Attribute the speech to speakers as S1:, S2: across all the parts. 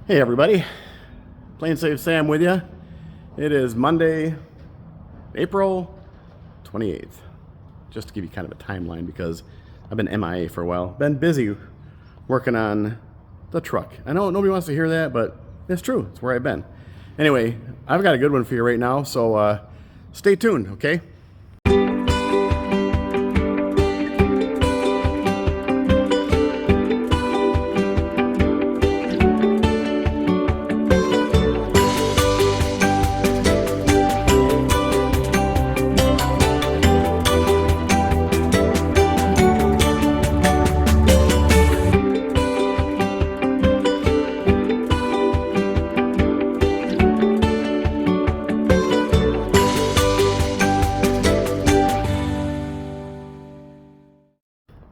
S1: Hey everybody, Plain Safe Sam with you. It is Monday, April 28th. Just to give you kind of a timeline because I've been MIA for a while. Been busy working on the truck. I know nobody wants to hear that, but it's true. It's where I've been. Anyway, I've got a good one for you right now, so stay tuned, okay?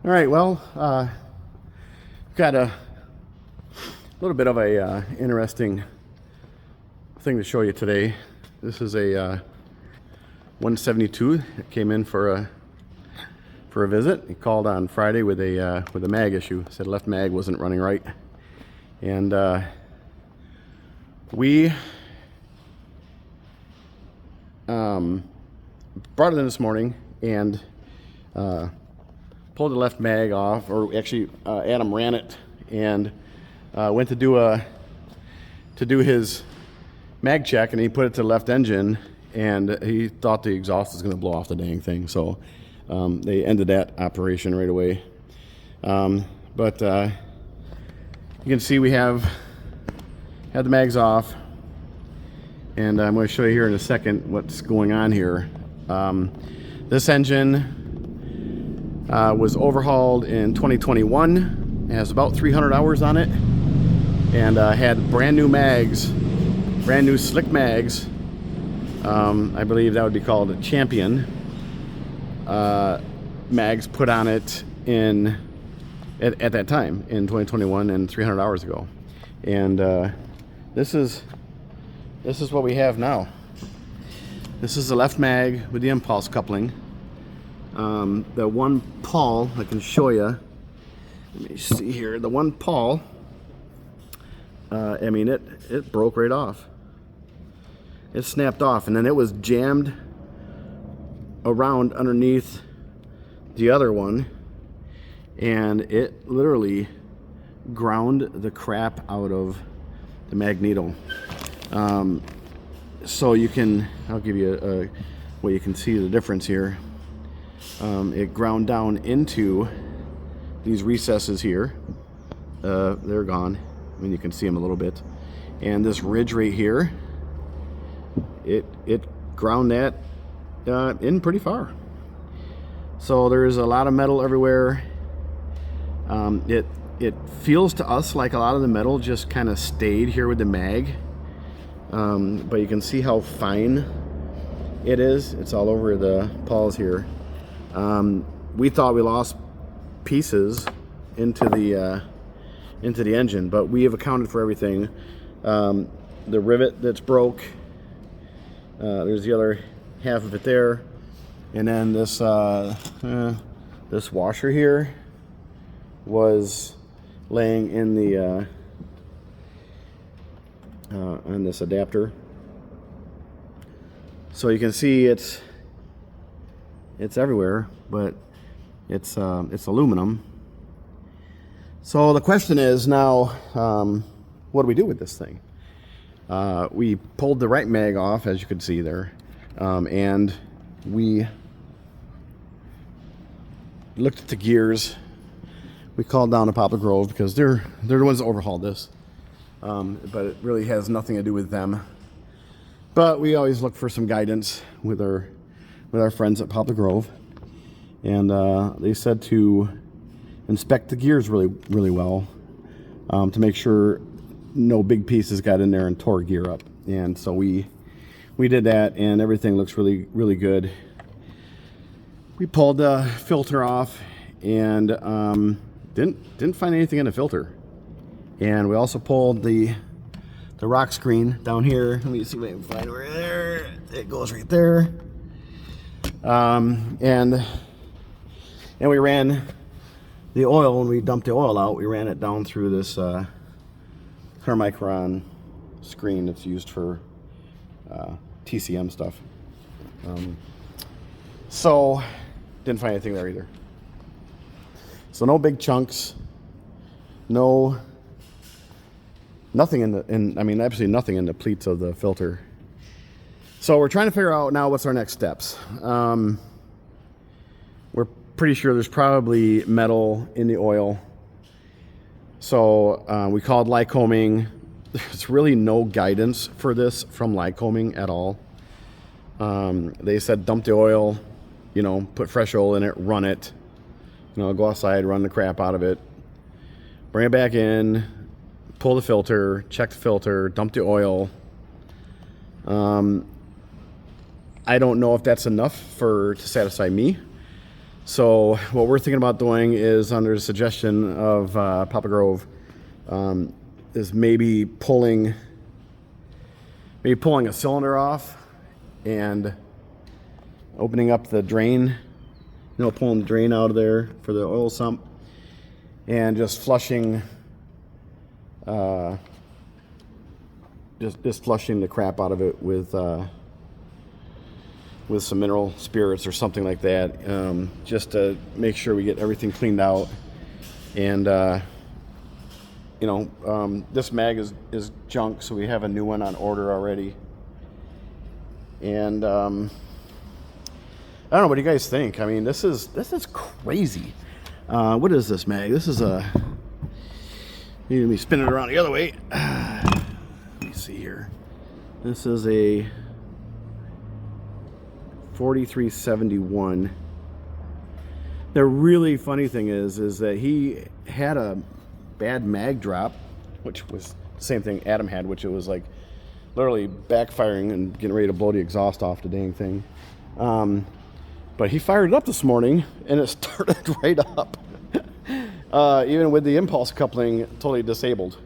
S1: All right, well, got a little bit of a interesting thing to show you today. This is a 172 that came in for a visit. He called on Friday with a mag issue. Said left mag wasn't running right, and we brought it in this morning and pulled the left mag off, or actually Adam ran it and went to do his mag check, and he put it to the left engine, and he thought the exhaust was going to blow off the dang thing, so they ended that operation right away. But you can see we had the mags off, and I'm going to show you here in a second what's going on here. This engine was overhauled in 2021. It has about 300 hours on it, and had brand new mags, brand new slick mags. I believe that would be called a Champion mags put on it at that time in 2021 and 300 hours ago. And this is what we have now. This is the left mag with the impulse coupling. The one pawl, I can show you. Let me see here. The one pawl, I mean, it broke right off. It snapped off, and then it was jammed around underneath the other one, and it literally ground the crap out of the Magneto. So I'll give you a way you can see the difference here. It ground down into these recesses here. They're gone. I mean, you can see them a little bit. And this ridge right here, it ground that in pretty far. So there's a lot of metal everywhere. It feels to us like a lot of the metal just kind of stayed here with the mag. But you can see how fine it is. It's all over the pawls here. We thought we lost pieces into the engine, but we have accounted for everything. The rivet that's broke, there's the other half of it there, and then this washer here was laying in the on this adapter. So you can see it's everywhere, but it's aluminum. So the question is now, what do we do with this thing? We pulled the right mag off, as you can see there, and we looked at the gears. We called down to Poplar Grove because they're the ones that overhauled this, but it really has nothing to do with them. But we always look for some guidance with our friends at Poplar Grove, and they said to inspect the gears really well, to make sure no big pieces got in there and tore gear up. And so we did that, and everything looks really good. We pulled the filter off and didn't find anything in the filter, and we also pulled the rock screen down here. Let me see if I can find where there it goes, right there. And we ran the oil. When we dumped the oil out, we ran it down through this 100 micron screen that's used for TCM stuff. So didn't find anything there either. So no big chunks, nothing absolutely nothing in the pleats of the filter. So we're trying to figure out now what's our next steps. We're pretty sure there's probably metal in the oil. So we called Lycoming. There's really no guidance for this from Lycoming at all. They said dump the oil, put fresh oil in it, run it, go outside, run the crap out of it, bring it back in, pull the filter, check the filter, dump the oil. I don't know if that's enough to satisfy me. So what we're thinking about doing is, under the suggestion of Papa Grove, is maybe pulling a cylinder off and opening up the drain, pulling the drain out of there for the oil sump, and just flushing, just flushing the crap out of it with some mineral spirits or something like that, just to make sure we get everything cleaned out. And this mag is junk, so we have a new one on order already. And I don't know, what do you guys think? I mean, this is crazy. What is this mag? This is need to be spinning it around the other way. Let me see here. This is a 4371. The really funny thing is that he had a bad mag drop, which was the same thing Adam had, which it was like literally backfiring and getting ready to blow the exhaust off the dang thing. But he fired it up this morning and it started right up. Even with the impulse coupling totally disabled,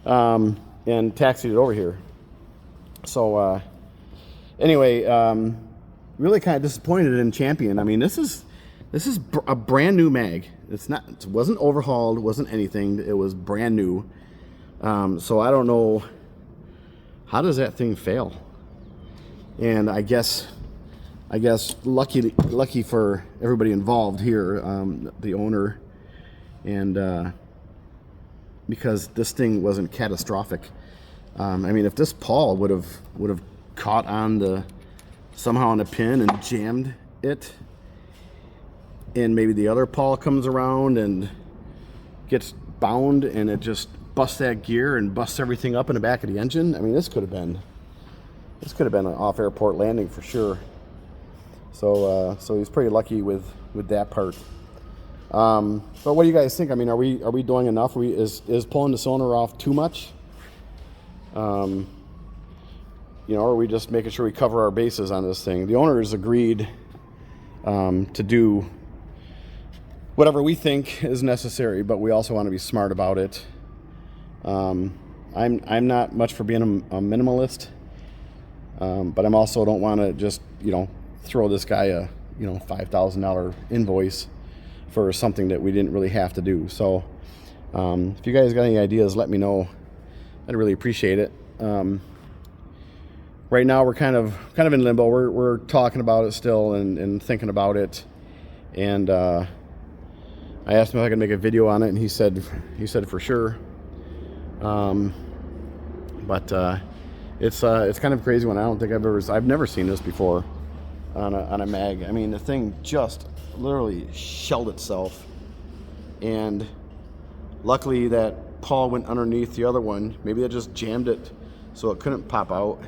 S1: and taxied it over here. So anyway, really kind of disappointed in Champion. I mean, this is a brand new mag. It wasn't overhauled, wasn't anything. It was brand new. So I don't know, how does that thing fail? And I guess lucky for everybody involved here, the owner, and because this thing wasn't catastrophic. I mean, if this pawl would have caught on somehow on a pin and jammed it, and maybe the other pawl comes around and gets bound and it just busts that gear and busts everything up in the back of the engine. I mean, this could have been an off-airport landing for sure. So he's pretty lucky with that part. But what do you guys think? I mean, are we doing enough? Is pulling the cylinder off too much? Are we just making sure we cover our bases on this thing? The owner has agreed to do whatever we think is necessary, but we also want to be smart about it. I'm not much for being a minimalist, but I'm also don't want to just throw this guy a $5,000 invoice for something that we didn't really have to do. So if you guys got any ideas, let me know. I'd really appreciate it. Right now we're kind of in limbo. We're talking about it still and thinking about it. And I asked him if I could make a video on it, and he said for sure. But it's kind of a crazy one. I don't think I've never seen this before on a mag. I mean, the thing just literally shelled itself, and luckily that pawl went underneath the other one. Maybe that just jammed it so it couldn't pop out.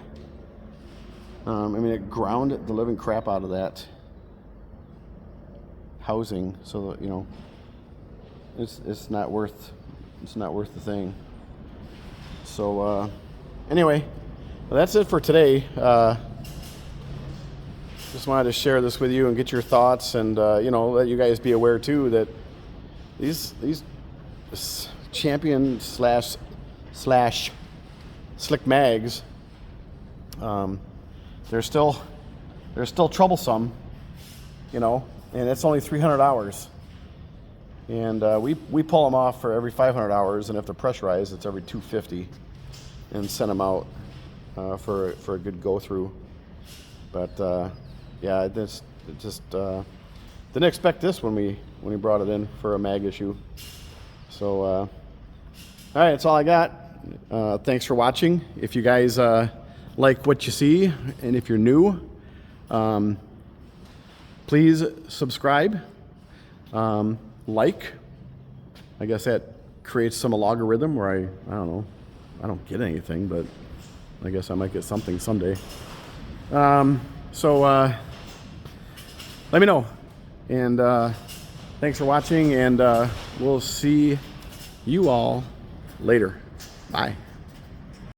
S1: I mean, it ground the living crap out of that housing, so that, it's not worth the thing. So anyway, well, that's it for today. Just wanted to share this with you and get your thoughts, and let you guys be aware too that these Champion slash slick mags, they're still troublesome, and it's only 300 hours. And we pull them off for every 500 hours, and if they're pressurized, it's every 250, and send them out for a good go through. But yeah, it just didn't expect this when we brought it in for a mag issue. So all right, that's all I got. Thanks for watching. If you guys like what you see, and if you're new, please subscribe. Like, I guess that creates some logarithm where I don't know, I don't get anything, but I guess I might get something someday. So let me know, and thanks for watching, and we'll see you all later. Bye.